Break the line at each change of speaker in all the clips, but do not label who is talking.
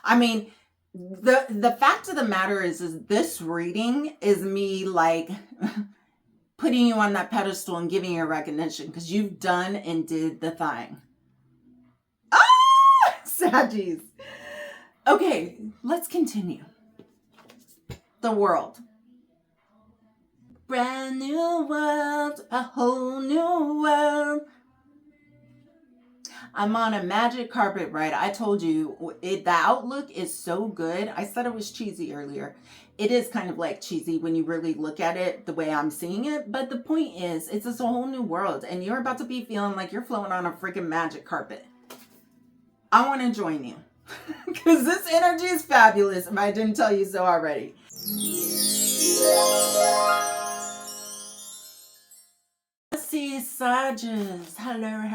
I mean, the fact of the matter is this reading is me like putting you on that pedestal and giving you recognition because you've done and did the thing. Ah, Saggies. Okay, let's continue. The world. Brand new world, a whole new world. I'm on a magic carpet ride. I told you, the outlook is so good. I said it was cheesy earlier. It is kind of like cheesy when you really look at it the way I'm seeing it. But the point is, it's this whole new world. And you're about to be feeling like you're floating on a freaking magic carpet. I want to join you. Because this energy is fabulous if I didn't tell you so already. See, Sagittarius. Hello.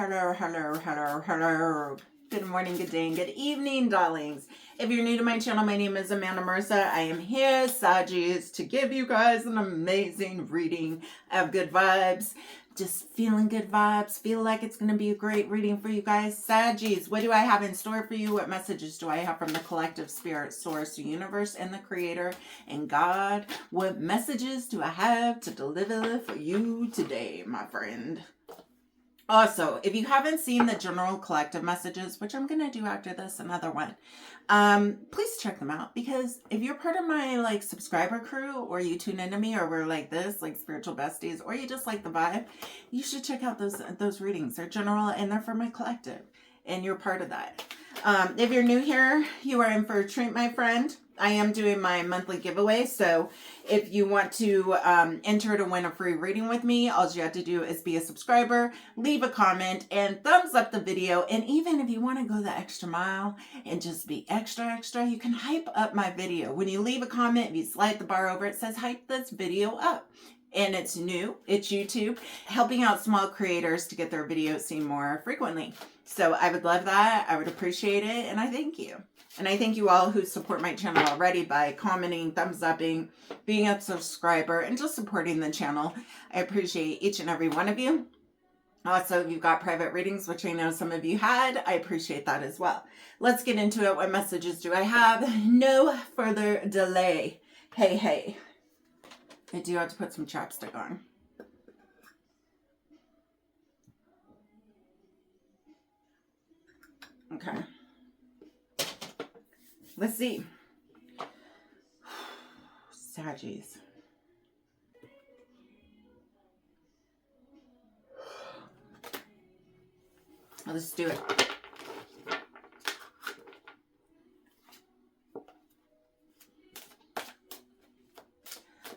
Good morning, good day, and good evening, darlings. If you're new to my channel, my name is Amanda Marissa. I am here, Sagittarius, to give you guys an amazing reading of good vibes. Just feeling good vibes. Feel like it's going to be a great reading for you guys. Sagittarius, what do I have in store for you? What messages do I have from the collective spirit, source, the universe, and the creator, and God? What messages do I have to deliver for you today, my friend? Also, if you haven't seen the general collective messages, which I'm going to do after this, another one, please check them out, because if you're part of my like subscriber crew, or you tune into me, or we're like this, like spiritual besties, or you just like the vibe, you should check out those readings. They're general and they're for my collective, and you're part of that. If you're new here, you are in for a treat, my friend. I am doing my monthly giveaway, so if you want to enter to win a free reading with me, all you have to do is be a subscriber, leave a comment, and thumbs up the video. And even if you want to go the extra mile and just be extra, you can hype up my video. When you leave a comment, if you slide the bar over, it says hype this video up. And it's new, it's YouTube, helping out small creators to get their videos seen more frequently. So I would love that. I would appreciate it. And I thank you. And I thank you all who support my channel already by commenting, thumbs upping, being a subscriber, and just supporting the channel. I appreciate each and every one of you. Also, if you've got private readings, which I know some of you had, I appreciate that as well. Let's get into it. What messages do I have? No further delay. Hey. I do have to put some chapstick on. Okay. Let's see. Saggies. Let's do it.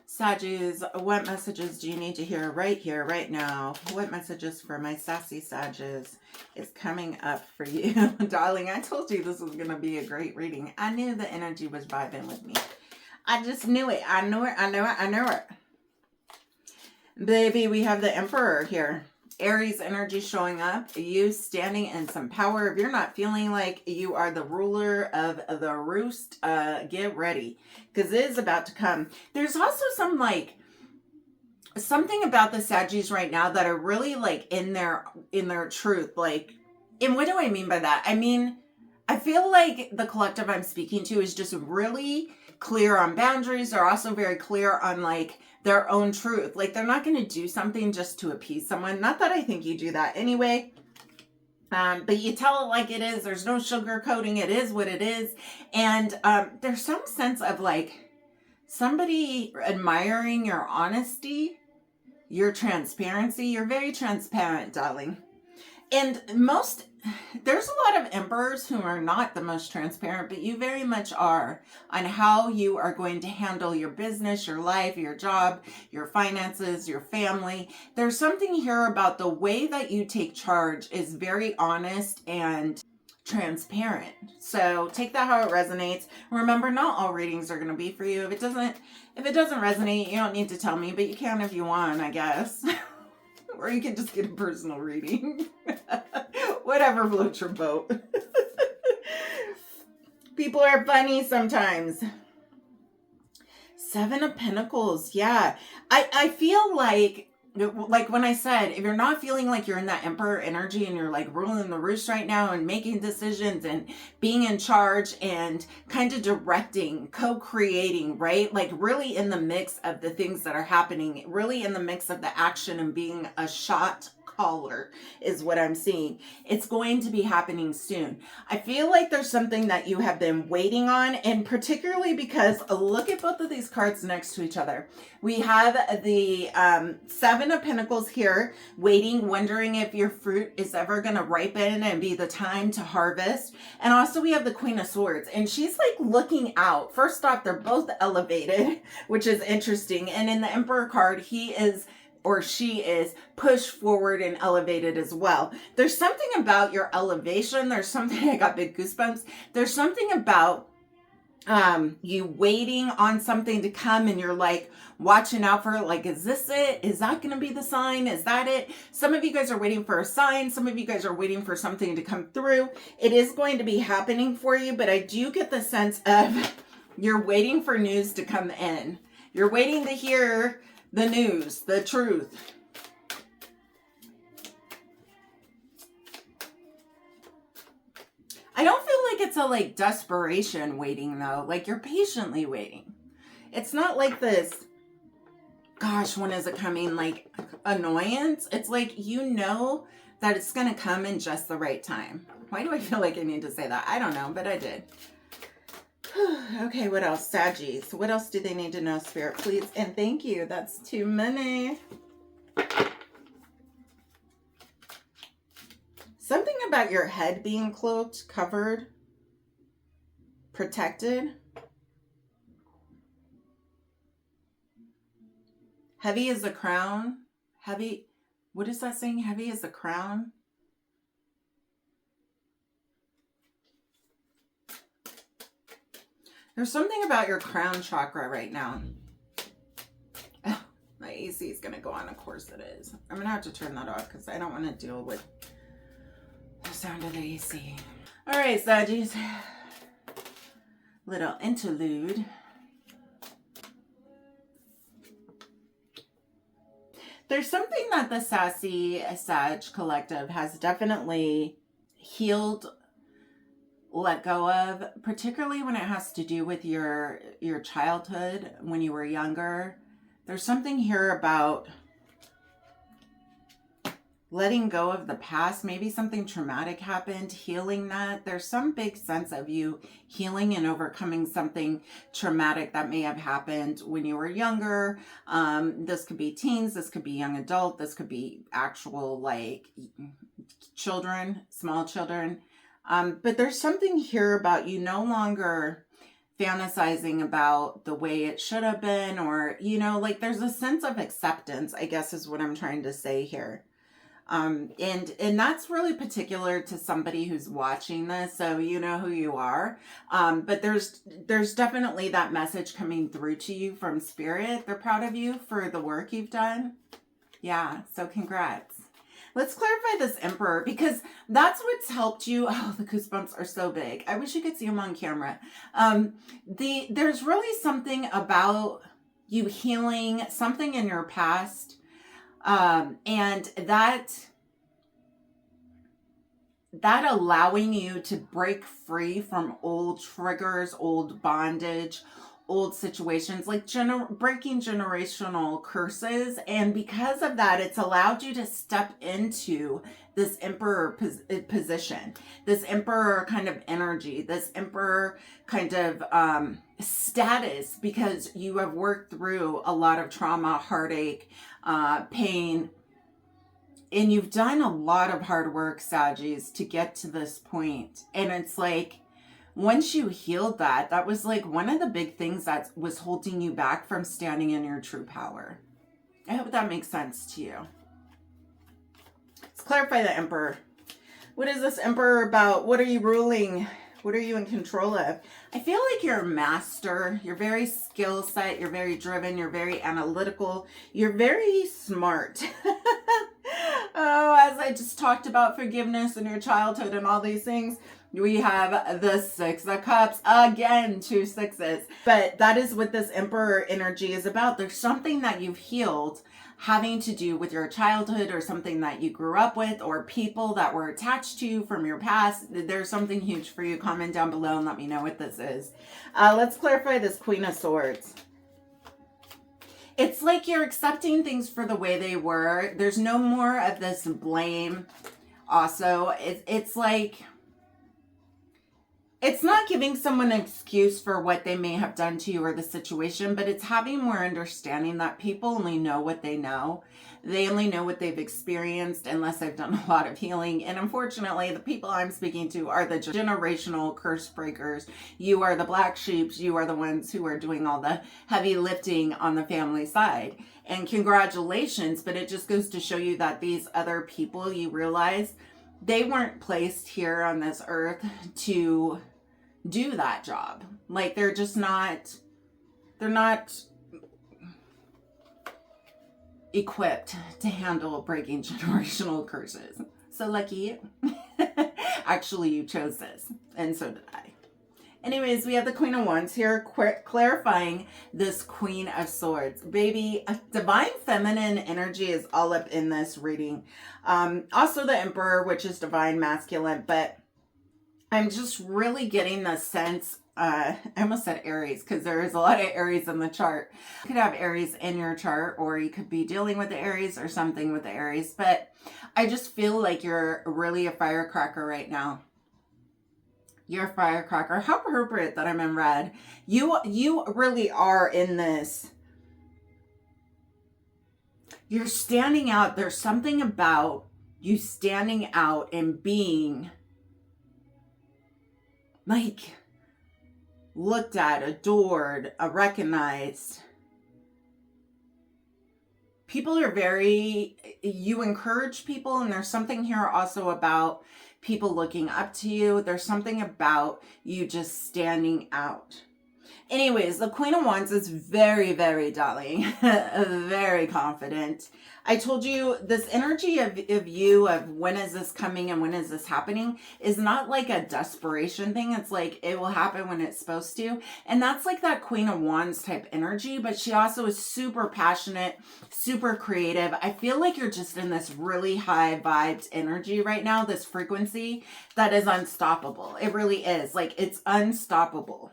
Saggies, what messages do you need to hear right here, right now? What messages for my sassy Saggies is coming up for you? Darling, I told you this was going to be a great reading. I knew the energy was vibing with me. I just knew it. I knew it. Baby, we have the Emperor here. Aries energy showing up. You standing in some power. If you're not feeling like you are the ruler of the roost, get ready, because it is about to come. There's also some like something about the Saggies right now that are really like in their truth. Like, and what do I mean by that? I mean, I feel like the collective I'm speaking to is just really clear on boundaries. They're also very clear on like their own truth. Like, they're not going to do something just to appease someone. Not that I think you do that anyway. But you tell it like it is. There's no sugarcoating. It is what it is. And there's some sense of like somebody admiring your honesty, your transparency. You're very transparent, darling. And there's a lot of emperors who are not the most transparent, but you very much are on how you are going to handle your business, your life, your job, your finances, your family. There's something here about the way that you take charge is very honest and transparent. So take that how it resonates. Remember, not all readings are going to be for you. If it doesn't resonate, you don't need to tell me, but you can if you want, I guess. Or you can just get a personal reading. Whatever floats your boat. People are funny sometimes. Seven of Pentacles. Yeah. I feel like like when I said, if you're not feeling like you're in that emperor energy and you're like ruling the roost right now and making decisions and being in charge and kind of directing, co-creating, right? Like really in the mix of the things that are happening, really in the mix of the action and being a shot caller is what I'm seeing. It's going to be happening soon. I feel like there's something that you have been waiting on, and particularly because look at both of these cards next to each other. We have the Seven of Pentacles here, waiting, wondering if your fruit is ever going to ripen and be the time to harvest. And also we have the Queen of Swords, and she's like looking out. First off, they're both elevated, which is interesting. And in the Emperor card, he is, or she is, pushed forward and elevated as well. There's something about your elevation. There's something, I got big goosebumps. There's something about you waiting on something to come, and you're like watching out for it. Like, is this it? Is that going to be the sign? Is that it? Some of you guys are waiting for a sign. Some of you guys are waiting for something to come through. It is going to be happening for you, but I do get the sense of you're waiting for news to come in. You're waiting to hear the news, the truth. I don't feel like it's a like desperation waiting though. Like you're patiently waiting. It's not like this, gosh, when is it coming? Like annoyance. It's like, you know that it's going to come in just the right time. Why do I feel like I need to say that? I don't know, but I did. Okay, what else? Saggies. What else do they need to know, Spirit, please? And thank you. That's too many. Something about your head being cloaked, covered, protected. Heavy as the crown. Heavy. What is that saying? Heavy as the crown. There's something about your crown chakra right now. Oh, my AC is going to go on. Of course it is. I'm going to have to turn that off because I don't want to deal with the sound of the AC. All right, Saggies. Little interlude. There's something that the Sassy Sag Collective has definitely healed, let go of, particularly when it has to do with your childhood when you were younger. There's something here about letting go of the past. Maybe something traumatic happened, healing that. There's some big sense of you healing and overcoming something traumatic that may have happened when you were younger. This could be teens, this could be young adult, this could be actual like children, small children. But there's something here about you no longer fantasizing about the way it should have been, or, you know, like there's a sense of acceptance, I guess is what I'm trying to say here. And that's really particular to somebody who's watching this, so you know who you are. But there's definitely that message coming through to you from Spirit. They're proud of you for the work you've done. Yeah, so congrats. Let's clarify this Emperor, because that's what's helped you. Oh, the goosebumps are so big. I wish you could see them on camera. There's really something about you healing something in your past, and that allowing you to break free from old triggers, old bondage, old situations, like breaking generational curses. And because of that, it's allowed you to step into this Emperor position, this Emperor kind of energy, this Emperor kind of status, because you have worked through a lot of trauma, heartache, pain, and you've done a lot of hard work, Saggies, to get to this point. And it's like, once you healed that, that was like one of the big things that was holding you back from standing in your true power. I hope that makes sense to you. Let's clarify the Emperor. What is this Emperor about? What are you ruling? What are you in control of? I feel like you're a master. You're very skill set. You're very driven. You're very analytical. You're very smart. Oh, as I just talked about forgiveness in your childhood and all these things, We have the Six of Cups. Again, 2 sixes. But that is what this Emperor energy is about. There's something that you've healed having to do with your childhood or something that you grew up with or people that were attached to you from your past. There's something huge for you. Comment down below and let me know what this is. Let's clarify this Queen of Swords. It's like you're accepting things for the way they were. There's no more of this blame. Also, it's like, it's not giving someone an excuse for what they may have done to you or the situation, but it's having more understanding that people only know what they know. They only know what they've experienced unless they've done a lot of healing. And unfortunately, the people I'm speaking to are the generational curse breakers. You are the black sheeps. You are the ones who are doing all the heavy lifting on the family side. And congratulations, but it just goes to show you that these other people, you realize, they weren't placed here on this earth to do that job. Like, they're just not, they're not equipped to handle breaking generational curses. So lucky you. Actually, you chose this, and so did I. Anyways, we have the Queen of Wands here, clarifying this Queen of Swords. Baby, divine feminine energy is all up in this reading. Also the Emperor, which is divine masculine, but I'm just really getting the sense, I almost said Aries, because there is a lot of Aries in the chart. You could have Aries in your chart, or you could be dealing with the Aries or something with the Aries, but I just feel like you're really a firecracker right now. You're a firecracker. How appropriate that I'm in red. You really are in this. You're standing out. There's something about you standing out and being like looked at, adored, recognized. People are very, you encourage people, and there's something here also about people looking up to you. There's something about you just standing out. Anyways, the Queen of Wands is very, very darling, very confident. I told you this energy of you, of when is this coming and when is this happening, is not like a desperation thing. It's like it will happen when it's supposed to. And that's like that Queen of Wands type energy, but she also is super passionate, super creative. I feel like you're just in this really high vibes energy right now, this frequency that is unstoppable. It really is. Like, it's unstoppable.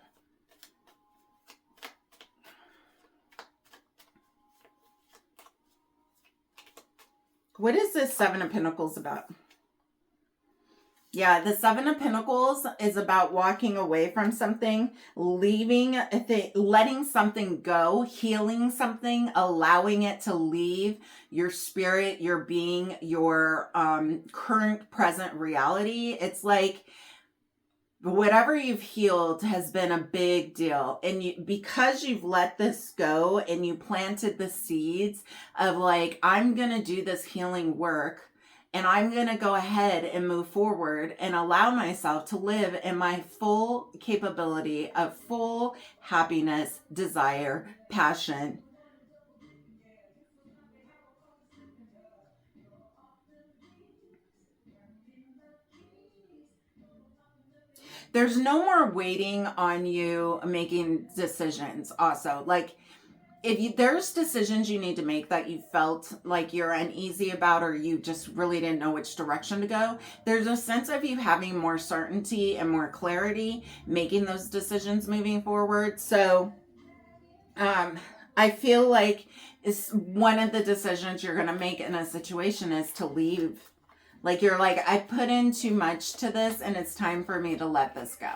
What is this Seven of Pentacles about? Yeah, the Seven of Pentacles is about walking away from something, leaving, letting something go, healing something, allowing it to leave your spirit, your being, your current present reality. It's like whatever you've healed has been a big deal. And because you've let this go and you planted the seeds of like, I'm going to do this healing work and I'm going to go ahead and move forward and allow myself to live in my full capability of full happiness, desire, passion. There's no more waiting on you making decisions also. Like, if there's decisions you need to make that you felt like you're uneasy about, or you just really didn't know which direction to go, there's a sense of you having more certainty and more clarity making those decisions moving forward. So I feel like it's one of the decisions you're going to make in a situation is to leave. Like, you're like, I put in too much to this and it's time for me to let this go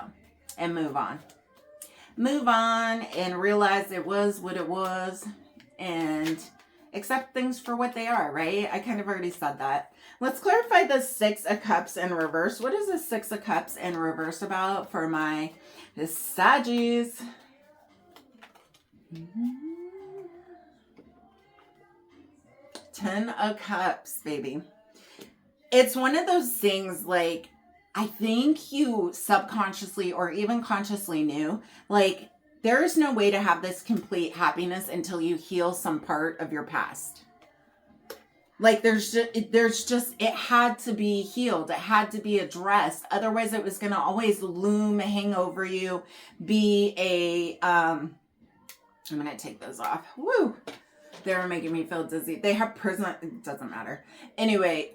and move on. Move on and realize it was what it was and accept things for what they are, right? I kind of already said that. Let's clarify the Six of Cups in reverse. What is the Six of Cups in reverse about for my Saggies? Ten of Cups, baby. It's one of those things, like, I think you subconsciously or even consciously knew, like, there is no way to have this complete happiness until you heal some part of your past. Like it had to be healed. It had to be addressed. Otherwise it was going to always loom, hang over you, be I'm going to take those off. Woo. They're making me feel dizzy. They have prison. It doesn't matter. Anyway,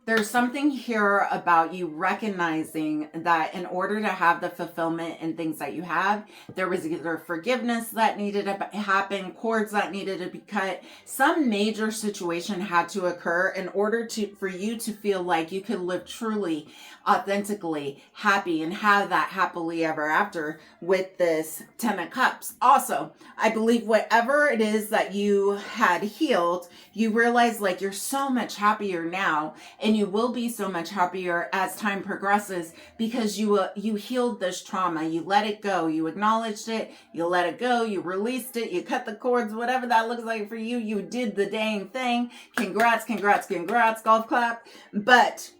there's something here about you recognizing that in order to have the fulfillment and things that you have, there was either forgiveness that needed to happen, cords that needed to be cut. Some major situation had to occur in order for you to feel like you could live truly, authentically happy and have that happily ever after with this 10 of Cups. Also, I believe whatever it is that you had healed, you realize like you're so much happier now, and you will be so much happier as time progresses because you healed this trauma. You let it go. You acknowledged it. You let it go. You released it. You cut the cords, whatever that looks like for you. You did the dang thing. Congrats, congrats, congrats. Golf clap. But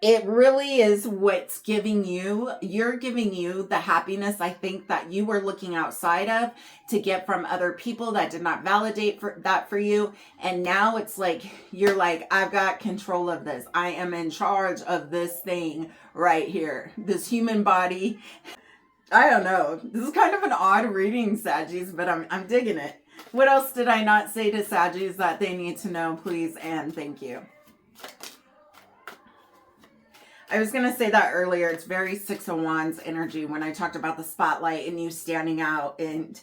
it really is what's giving you, you're giving you the happiness I think that you were looking outside of to get from other people that did not validate that for you. And now it's like, you're like, I've got control of this. I am in charge of this thing right here. This human body. I don't know. This is kind of an odd reading, Saggies, but I'm digging it. What else did I not say to Saggies that they need to know, please? And thank you. I was going to say that earlier. It's very Six of Wands energy when I talked about the spotlight and you standing out, and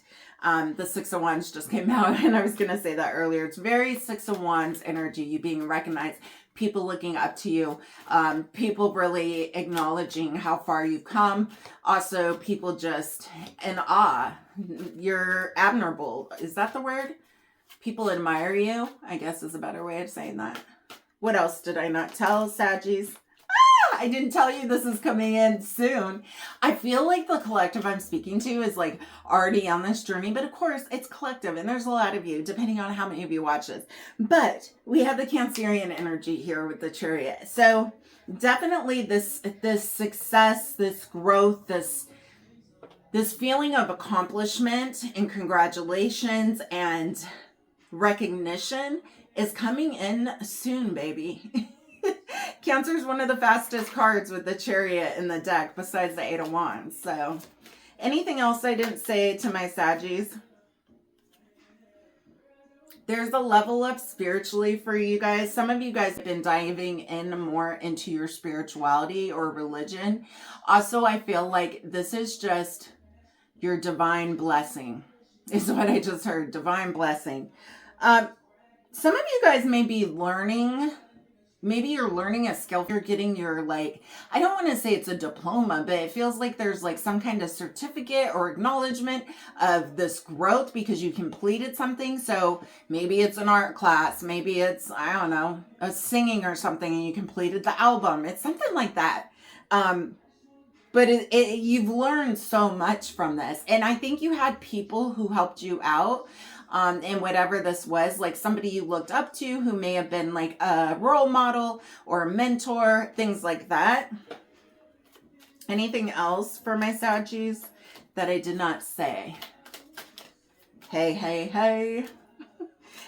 the Six of Wands just came out, and I was going to say that earlier. It's very Six of Wands energy, you being recognized, people looking up to you, people really acknowledging how far you've come. Also, people just in awe. You're admirable. Is that the word? People admire you, I guess is a better way of saying that. What else did I not tell, Saggies? I didn't tell you this is coming in soon. I feel like the collective I'm speaking to is like already on this journey, but of course it's collective and there's a lot of you depending on how many of you watch this. But we have the Cancerian energy here with the Chariot. So definitely this success, this growth, this feeling of accomplishment and congratulations and recognition is coming in soon, baby. Cancer is one of the fastest cards with the Chariot in the deck besides the Eight of Wands. So anything else I didn't say to my Saggies? There's a level up spiritually for you guys. Some of you guys have been diving in more into your spirituality or religion. Also, I feel like this is just your divine blessing is what I just heard. Divine blessing. Some of you guys may be learning. Maybe you're learning a skill. You're getting your, like, I don't want to say it's a diploma, but it feels like there's like some kind of certificate or acknowledgement of this growth because you completed something. So maybe it's an art class. Maybe it's, I don't know, a singing or something and you completed the album. It's something like that. But you've learned so much from this. And I think you had people who helped you out. And whatever this was, like somebody you looked up to who may have been like a role model or a mentor, things like that. Anything else for my Saggies that I did not say? Hey, hey, hey.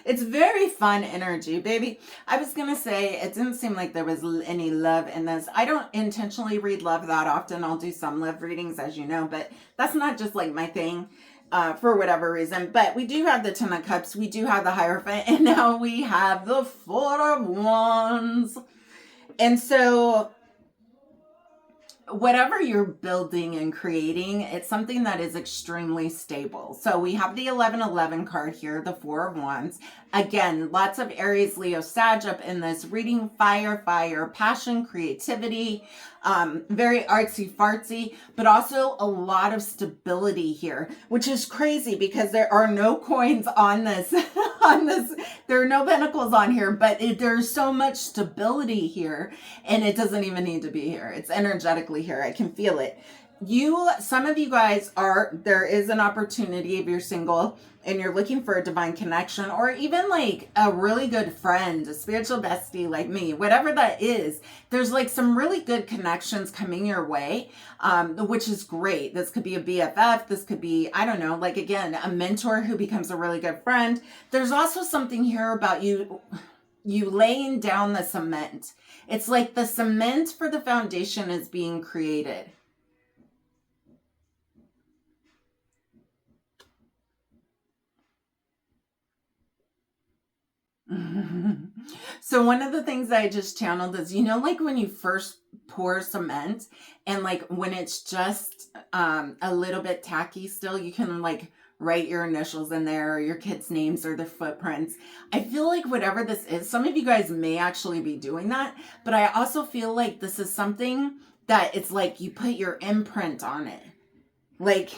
It's very fun energy, baby. I was going to say, it didn't seem like there was any love in this. I don't intentionally read love that often. I'll do some love readings, as you know, but that's not just like my thing. For whatever reason, but we do have the Ten of Cups, we do have the Hierophant, and now we have the Four of Wands. And so whatever you're building and creating, it's something that is extremely stable. So we have the 1111 card here, the Four of Wands. Again, lots of Aries, Leo, Sag up in this reading. Fire, passion, creativity, very artsy fartsy, but also a lot of stability here, which is crazy because there are no coins on this, there are no pentacles on here, but there's so much stability here and it doesn't even need to be here. It's energetically here. I can feel it. some of you guys there is an opportunity if you're single and you're looking for a divine connection, or even like a really good friend, a spiritual bestie like me, whatever that is, there's like some really good connections coming your way, which is great. This could be a BFF. This could be, I don't know, like again, a mentor who becomes a really good friend. There's also something here about you laying down the cement. It's like the cement for the foundation is being created. So one of the things that I just channeled is, like when you first pour cement and like when it's just a little bit tacky still, you can like write your initials in there or your kids' names or their footprints. I feel like whatever this is, some of you guys may actually be doing that, but I also feel like this is something that it's like you put your imprint on it. Like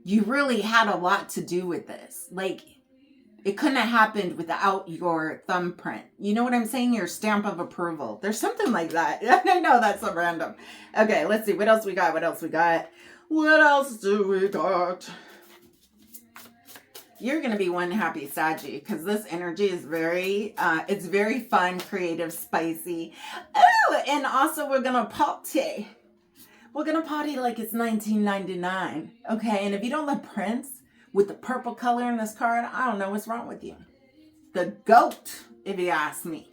you really had a lot to do with this. Like it couldn't have happened without your thumbprint. You know what I'm saying? Your stamp of approval. There's something like that. I know that's so random. Okay, let's see. What else we got? What else do we got? You're going to be one happy Saggy because this energy is it's very fun, creative, spicy. Oh, and also we're going to party. We're going to party like it's 1999. Okay, and if you don't love Prince with the purple color in this card, I don't know what's wrong with you. The GOAT, if you ask me.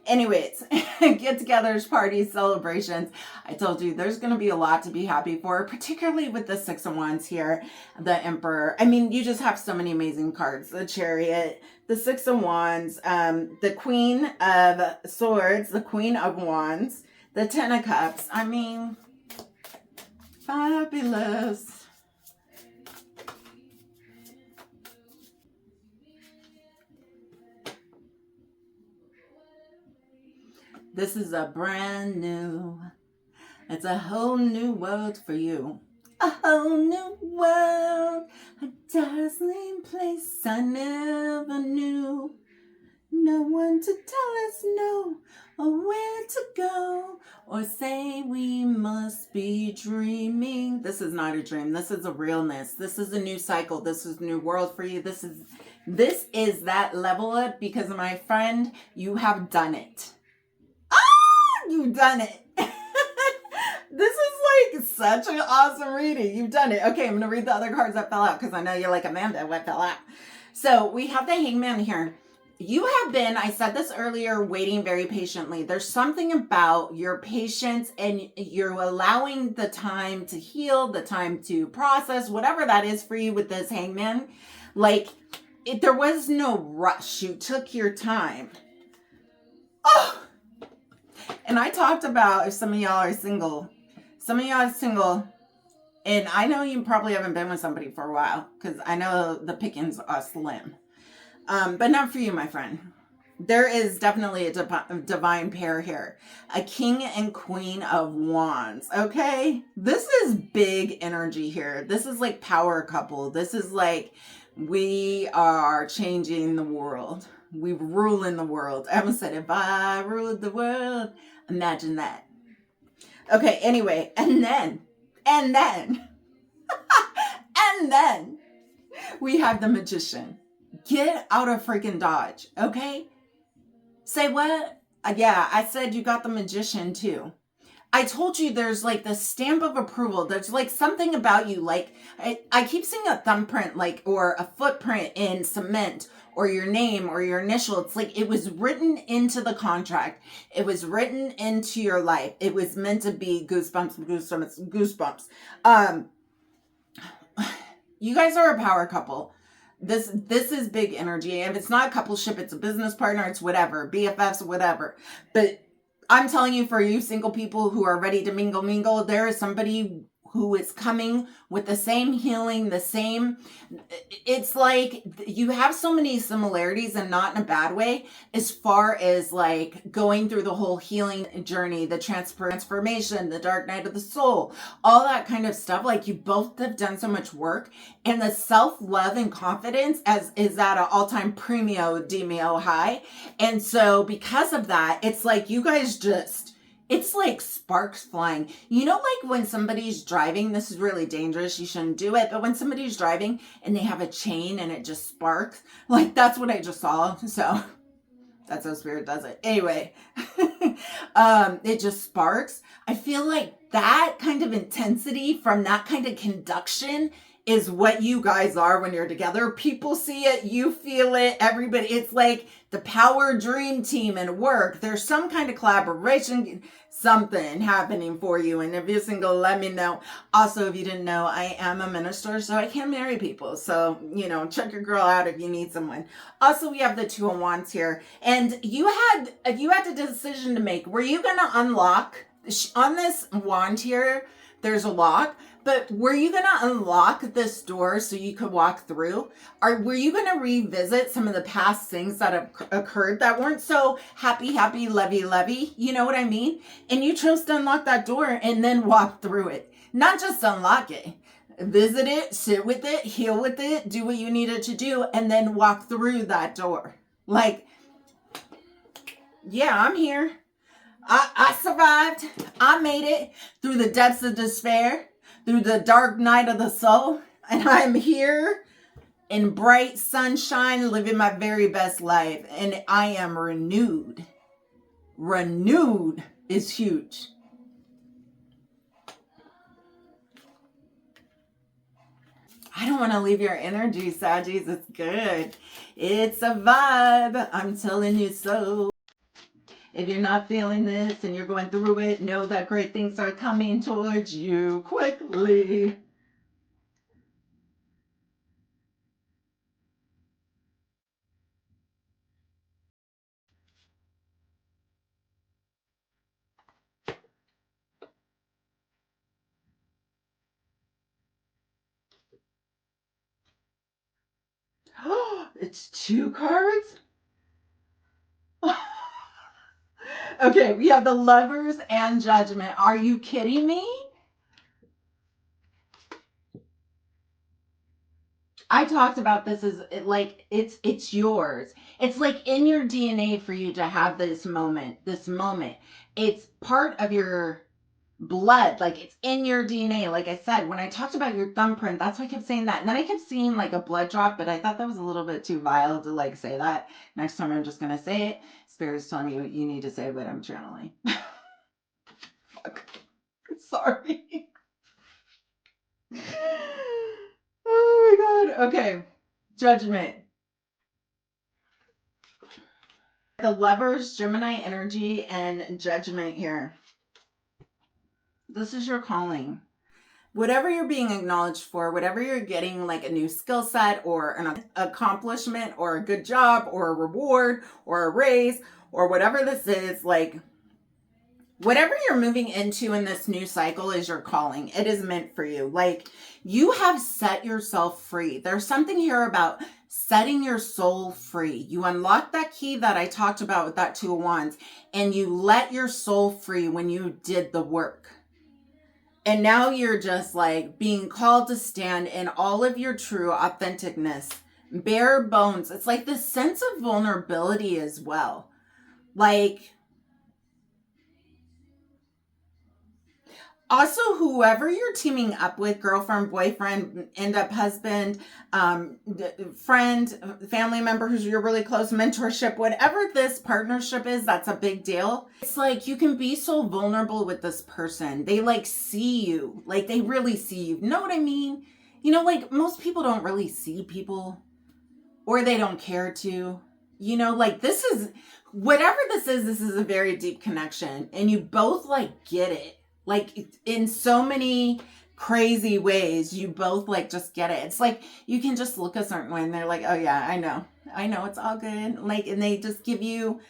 Anyways, get-togethers, parties, celebrations. I told you there's going to be a lot to be happy for, particularly with the Six of Wands here, the Emperor. I mean, you just have so many amazing cards. The Chariot, the Six of Wands, the Queen of Swords, the Queen of Wands, the Ten of Cups. I mean, fabulous. This is a brand new, it's a whole new world for you. A whole new world, a dazzling place I never knew. No one to tell us no, or where to go, or say we must be dreaming. This is not a dream. This is a realness. This is a new cycle. This is a new world for you. This is that level up because, my friend, you have done it. You've done it. This is like such an awesome reading. You've done it. Okay, I'm going to read the other cards that fell out because I know you're like, Amanda, what fell out? So we have the Hangman here. You have been, I said this earlier, waiting very patiently. There's something about your patience and you're allowing the time to heal, the time to process, whatever that is for you with this Hangman. Like, there was no rush. You took your time. Oh! And I talked about if some of y'all are single. Some of y'all are single. And I know you probably haven't been with somebody for a while. Because I know the pickings are slim. But not for you, my friend. There is definitely a divine pair here. A king and queen of wands. Okay? This is big energy here. This is like power couple. This is like we are changing the world. We rule in the world. I almost said, if I ruled the world, imagine that. Okay, anyway, and then, and then, we have the Magician. Get out of freaking Dodge, okay? Say what? Yeah, I said you got the Magician too. I told you there's like the stamp of approval. There's like something about you. Like I keep seeing a thumbprint, like, or a footprint in cement, or your name or your initial. It's like it was written into the contract. It was written into your life. It was meant to be. Goosebumps. You guys are a power couple. This is big energy. If it's not a coupleship, it's a business partner, it's whatever, BFFs, whatever. But I'm telling you, for you single people who are ready to mingle, there is somebody who is coming with the same healing, the same, it's like you have so many similarities, and not in a bad way, as far as like going through the whole healing journey, the transformation, the dark night of the soul, all that kind of stuff. Like you both have done so much work, and the self-love and confidence is at an all-time premio demio high. And so because of that, it's like you guys just, It's like sparks flying. You know, like when somebody's driving, this is really dangerous, you shouldn't do it, but when somebody's driving and they have a chain and it just sparks, like that's what I just saw. So that's how spirit does it. Anyway, it just sparks. I feel like that kind of intensity from that kind of conduction is what you guys are when you're together. People see it, you feel it, everybody. It's like the power dream team and work. There's some kind of collaboration, something happening for you. And if you're single, let me know. Also, if you didn't know, I am a minister, so I can marry people. So, you know, check your girl out if you need someone. Also, we have the Two of Wands here. And you had a decision to make. Were you going to unlock, on this wand here, there's a lock. But were you going to unlock this door so you could walk through? Or were you going to revisit some of the past things that have occurred that weren't so happy, lovey? You know what I mean? And you chose to unlock that door and then walk through it. Not just unlock it. Visit it, sit with it, heal with it, do what you needed to do, and then walk through that door. Like, yeah, I'm here. I survived. I made it through the depths of despair, through the dark night of the soul, and I'm here in bright sunshine, living my very best life, and I am renewed. Renewed is huge. I don't want to leave your energy, Saggies. It's good. It's a vibe. I'm telling you so. If you're not feeling this and you're going through it, know that great things are coming towards you quickly. It's 2 cards? Okay, we have the Lovers and Judgment. Are you kidding me? I talked about this as like it's yours. It's like in your DNA for you to have this moment. It's part of your blood, like it's in your DNA. Like I said, when I talked about your thumbprint, that's why I kept saying that. And then I kept seeing like a blood drop, but I thought that was a little bit too vile to like say that. Next time I'm just gonna say it. Spirit's telling you you need to say what I'm channeling. Fuck. Sorry. Oh my god. Okay. Judgment. The Lovers, Gemini energy, and Judgment here. This is your calling. Whatever you're being acknowledged for, whatever you're getting, like a new skill set or an accomplishment or a good job or a reward or a raise or whatever this is, like whatever you're moving into in this new cycle is your calling. It is meant for you. Like you have set yourself free. There's something here about setting your soul free. You unlock that key that I talked about with that Two of Wands, and you let your soul free when you did the work. And now you're just like being called to stand in all of your true authenticness, bare bones. It's like this sense of vulnerability as well. Like, also, whoever you're teaming up with, girlfriend, boyfriend, end up husband, friend, family member who's you're really close, mentorship, whatever this partnership is, that's a big deal. It's like you can be so vulnerable with this person. They like see you, like they really see you. Know what I mean? You know, like most people don't really see people or they don't care to. You know, like this is, whatever this is a very deep connection and you both like get it. Like in so many crazy ways, you both like just get it. It's like you can just look a certain way and they're like, oh yeah, I know, it's all good. Like, and they just give you,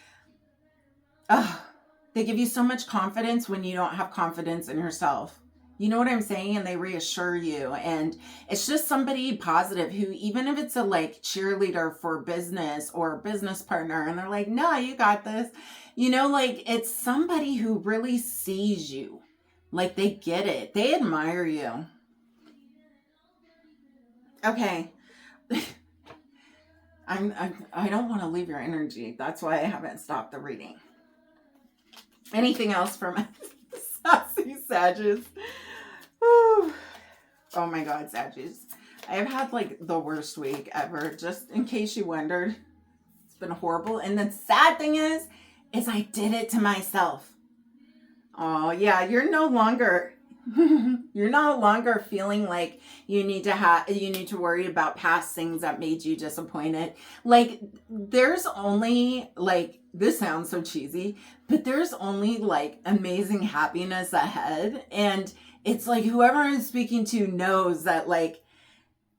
they give you so much confidence when you don't have confidence in yourself. You know what I'm saying? And they reassure you. And it's just somebody positive who, even if it's a like cheerleader for business or a business partner, and they're like, no, you got this. You know, like it's somebody who really sees you. Like they get it. They admire you. Okay. I don't want to leave your energy. That's why I haven't stopped the reading. Anything else for my sassy Sagittarius? Oh my God, Sagittarius. I have had like the worst week ever, just in case you wondered. It's been horrible. And the sad thing is I did it to myself. Oh yeah, you're no longer feeling like you need to worry about past things that made you disappointed. Like there's only like, this sounds so cheesy, but there's only like amazing happiness ahead. And it's like whoever I'm speaking to knows that like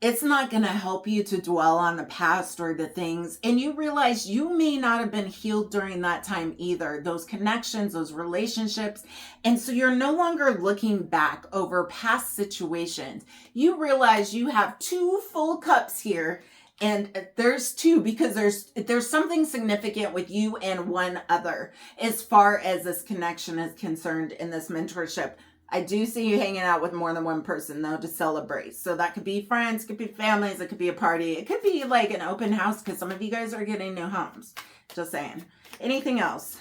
it's not going to help you to dwell on the past or the things. And you realize you may not have been healed during that time either. Those connections, those relationships. And so you're no longer looking back over past situations. You realize you have 2 full cups here. And there's 2 because there's something significant with you and one other as far as this connection is concerned in this mentorship. I do see you hanging out with more than one person, though, to celebrate. So that could be friends, could be families, it could be a party. It could be like an open house because some of you guys are getting new homes. Just saying. Anything else?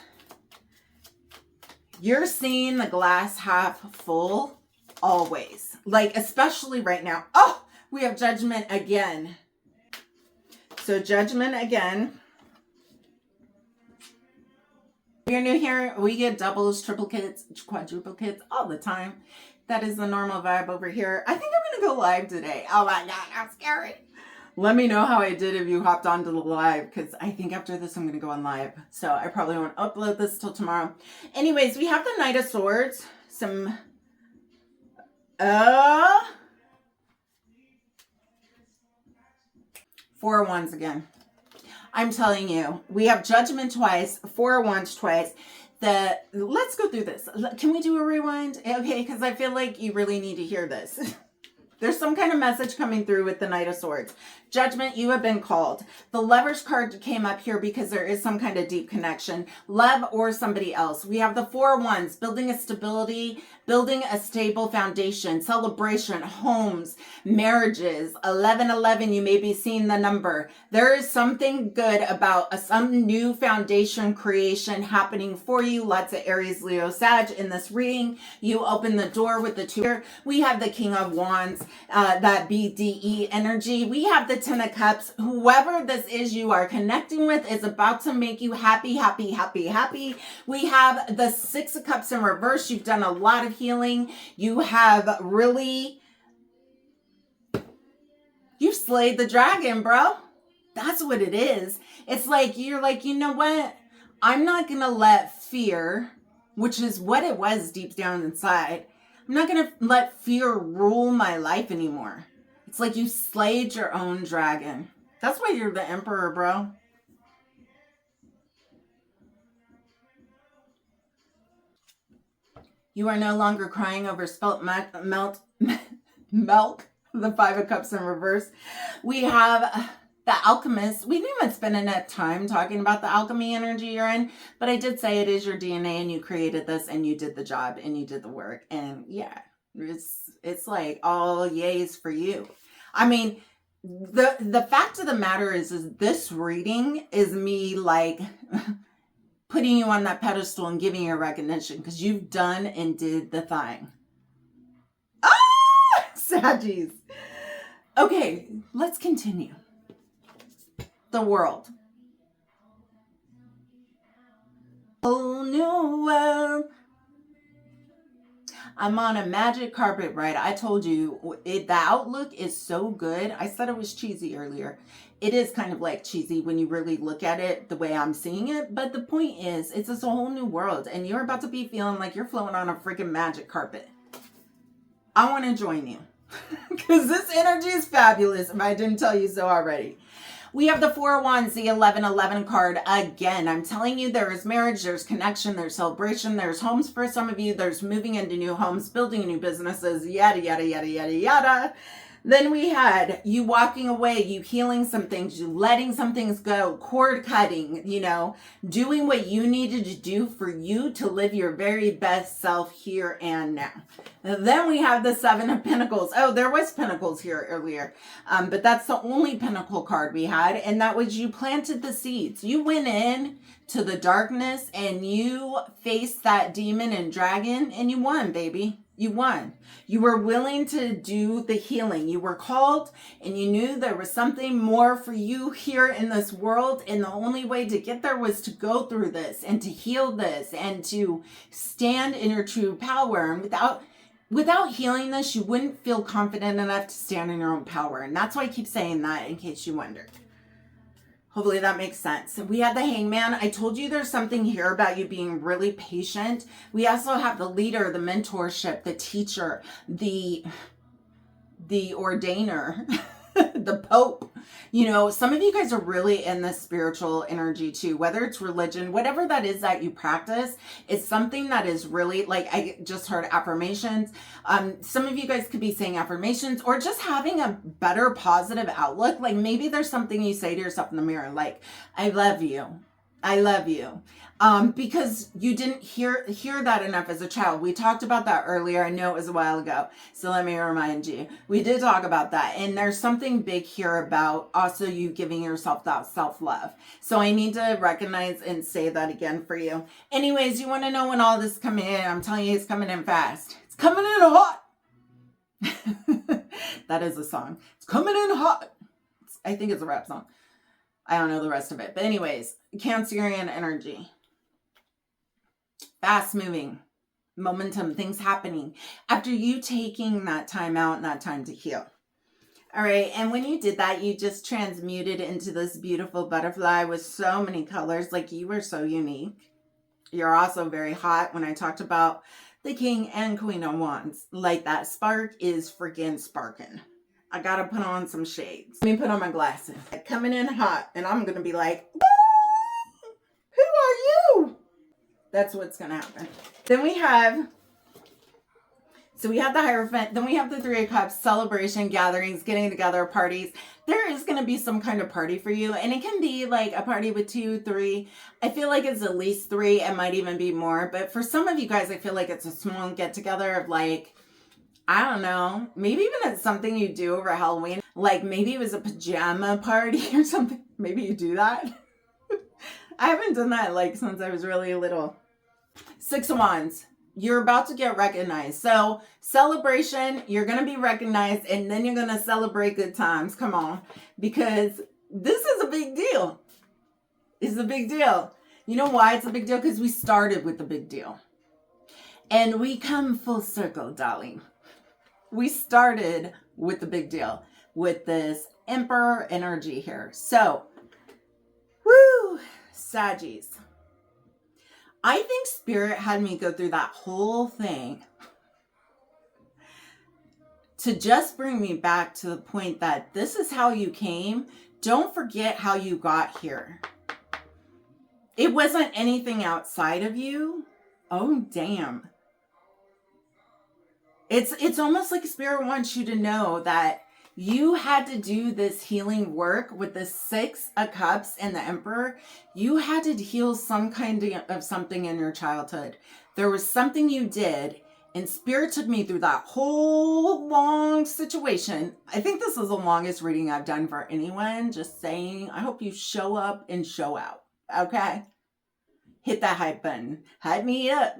You're seeing the glass half full always. Like, especially right now. Oh, we have Judgment again. So Judgment again. If you're new here, we get doubles, triplicates, quadruplicates all the time. That is the normal vibe over here. I think I'm going to go live today. Oh my God, how scary. Let me know how I did if you hopped onto the live, because I think after this I'm going to go on live. So I probably won't upload this till tomorrow. Anyways, we have the Knight of Swords. Some... 4 of Wands again. I'm telling you, we have Judgment twice, 4 of Wands twice. Let's go through this. Can we do a rewind? Okay, because I feel like you really need to hear this. There's some kind of message coming through with the Knight of Swords. Judgment, you have been called. The Lover's card came up here because there is some kind of deep connection. Love or somebody else. We have the 4 of Wands, building a stability, building a stable foundation, celebration, homes, marriages. 1111, you may be seeing the number. There is something good about some new foundation creation happening for you. Lots of Aries, Leo, Sag in this reading. You open the door with the 2. We have the King of Wands, that BDE energy. We have the 10 of Cups. Whoever this is you are connecting with is about to make you happy, happy, happy, happy. We have the 6 of Cups in reverse. You've done a lot of healing. You have really... You've slayed the dragon, bro. That's what it is. It's like, you're like, you know what? I'm not going to let fear, which is what it was deep down inside. I'm not going to let fear rule my life anymore. It's like you slayed your own dragon. That's why you're the emperor, bro. You are no longer crying over spilt milk. The 5 of Cups in reverse. We have the Alchemist. We didn't even spend enough time talking about the alchemy energy you're in, but I did say it is your DNA and you created this and you did the job and you did the work. And yeah, it's like all yays for you. I mean, the fact of the matter is this reading is me like putting you on that pedestal and giving you recognition because you've done and did the thing. Ah, Saggies. Okay, let's continue. The World. Oh, new world. I'm on a magic carpet ride. I told you, the outlook is so good. I said it was cheesy earlier. It is kind of like cheesy when you really look at it the way I'm seeing it. But the point is, it's just a whole new world. And you're about to be feeling like you're floating on a freaking magic carpet. I want to join you. Because this energy is fabulous if I didn't tell you so already. We have the 4 of Wands, the 1111 card again. I'm telling you, there is marriage, there's connection, there's celebration, there's homes for some of you, there's moving into new homes, building new businesses, yada, yada, yada, yada, yada. Then we had you walking away, you healing some things, you letting some things go, cord cutting, doing what you needed to do for you to live your very best self here and now. And then we have the Seven of Pentacles. Oh, there was Pentacles here earlier, but that's the only Pentacle card we had, and that was you planted the seeds. You went in to the darkness and you faced that demon and dragon, and you won, baby. You won. You were willing to do the healing. You were called and you knew there was something more for you here in this world. And the only way to get there was to go through this and to heal this and to stand in your true power. And without healing this, you wouldn't feel confident enough to stand in your own power. And that's why I keep saying that, in case you wondered. Hopefully that makes sense. We had the Hangman. I told you there's something here about you being really patient. We also have the leader, the mentorship, the teacher, the ordainer, the Pope. Some of you guys are really in the spiritual energy too, whether it's religion, whatever that is that you practice, it's something that is really, like, I just heard affirmations. Some of you guys could be saying affirmations or just having a better positive outlook. Like maybe there's something you say to yourself in the mirror, like, I love you. I love you. Because you didn't hear that enough as a child. We talked about that earlier. I know it was a while ago, so let me remind you. We did talk about that, and there's something big here about also you giving yourself that self-love. So I need to recognize and say that again for you. Anyways, you want to know when all this is coming in? I'm telling you, it's coming in fast. It's coming in hot. That is a song. It's coming in hot. I think it's a rap song. I don't know the rest of it. But anyways, Cancerian energy. Fast moving. Momentum. Things happening. After you taking that time out and that time to heal. All right. And when you did that, you just transmuted into this beautiful butterfly with so many colors. Like, you were so unique. You're also very hot. When I talked about the King and Queen of Wands, like, that spark is freaking sparking. I gotta put on some shades. Let me put on my glasses. Coming in hot, and I'm gonna be like, who are you? That's what's gonna happen. Then we have the Hierophant. Then we have the Three of Cups, celebration, gatherings, getting together, parties. There is gonna be some kind of party for you, and it can be like a party with 2, 3. I feel like it's at least 3. It might even be more. But for some of you guys, I feel like it's a small get together of, like, I don't know, maybe even it's something you do over Halloween. Like maybe it was a pajama party or something. Maybe you do that. I haven't done that like since I was really little. 6 of Wands. You're about to get recognized. So celebration, you're going to be recognized, and then you're going to celebrate good times. Come on. Because this is a big deal. It's a big deal. You know why it's a big deal? Because we started with the big deal. And we come full circle, darling. We started with the big deal, with this Emperor energy here. So, woo, Saggies. I think Spirit had me go through that whole thing to just bring me back to the point that this is how you came. Don't forget how you got here. It wasn't anything outside of you. Oh, damn. It's almost like Spirit wants you to know that you had to do this healing work with the 6 of Cups and the Emperor. You had to heal some kind of something in your childhood. There was something you did, and Spirit took me through that whole long situation. I think this is the longest reading I've done for anyone. Just saying, I hope you show up and show out. Okay? Hit that hype button. Hype me up.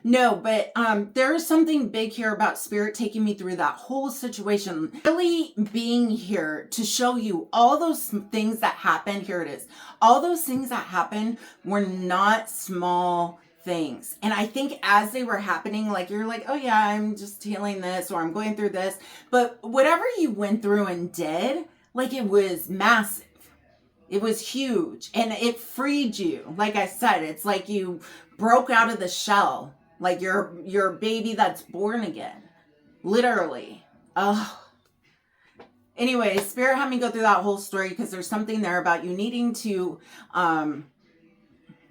No, but there is something big here about Spirit taking me through that whole situation. Really being here to show you all those things that happened. Here it is. All those things that happened were not small things. And I think as they were happening, like, you're like, oh yeah, I'm just healing this, or I'm going through this. But whatever you went through and did, like, it was massive. It was huge, and it freed you. Like I said, it's like you broke out of the shell, like your baby that's born again, literally. Oh. Anyway, Spirit had me go through that whole story because there's something there about you needing to,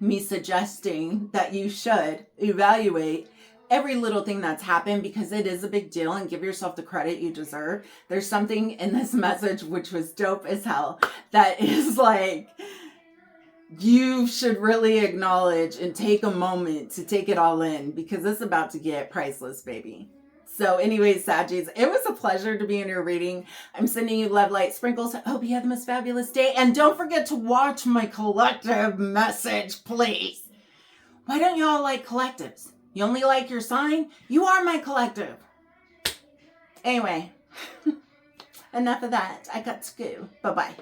me suggesting that you should evaluate every little thing that's happened, because it is a big deal, and give yourself the credit you deserve. There's something in this message which was dope as hell that is like, you should really acknowledge and take a moment to take it all in, because it's about to get priceless, baby. So anyways, Saggies, it was a pleasure to be in your reading. I'm sending you love, light, sprinkles. I hope you have the most fabulous day. And don't forget to watch my collective message, please. Why don't y'all like collectives? You only like your sign? You are my collective. Anyway, enough of that. I got to go. Bye-bye.